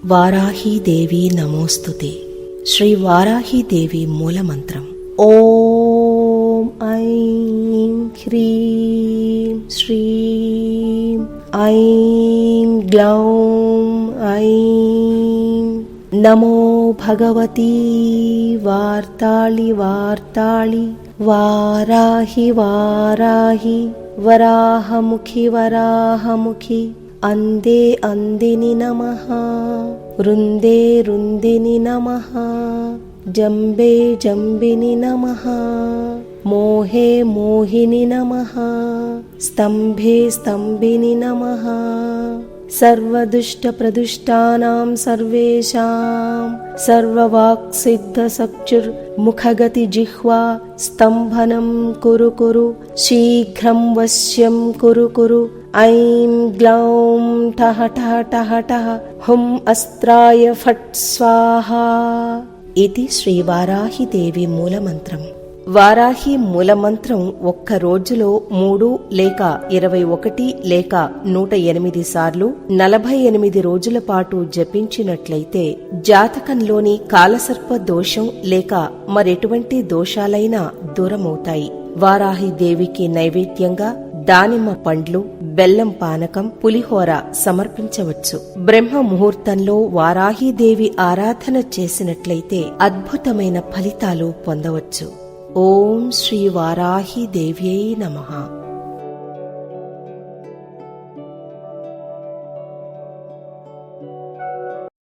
వారాహీదేవి నమోస్తుతే. శ్రీ వారాహీదేవి మూలమంత్రం. ఓం ఐం హ్రీం శ్రీం ఐం గ్లౌం ఐం. నమో భగవతి వార్తాళి వార్తాళి వారాహి వారాహి వరాహముఖి వరాహముఖి. అందే అందిని నమః. రుందే రుందిని నమః. జంబే జంబిని నమః. మోహే మోహిని నమః. స్తంభే స్తంభిని నమః. సర్వదుష్టప్రదుష్టానాం సర్వేషాం సర్వవాక్సిద్ధసక్చుర్ముఖగతి జిహ్వా స్తంభనం కురు కురు. శీఘ్రం వశ్యం కురు కురు. ఐం గ్లౌం ఠః ఠః ఠః ఠః. హుం అస్త్రాయ ఫట్ స్వాహా. ఇది శ్రీ వారాహిదేవి మూలమంత్రం. వారాహి మూలమంత్రం ఒక్క రోజులో 3 లేక 21 లేక 108 సార్లు 48 రోజుల పాటు జపించినట్లయితే జాతకంలోని కాలసర్ప దోషం లేక మరెటువంటి దోషాలైనా దూరమవుతాయి. వారాహిదేవికి నైవేద్యంగా దానిమ్మ పండ్లు, బెల్లం పానకం, పులిహోర సమర్పించవచ్చు. బ్రహ్మ ముహూర్తంలో వారాహిదేవి ఆరాధన చేసినట్లయితే అద్భుతమైన ఫలితాలు పొందవచ్చు. ఓం శ్రీ వారాహిదేవ్యై నమః.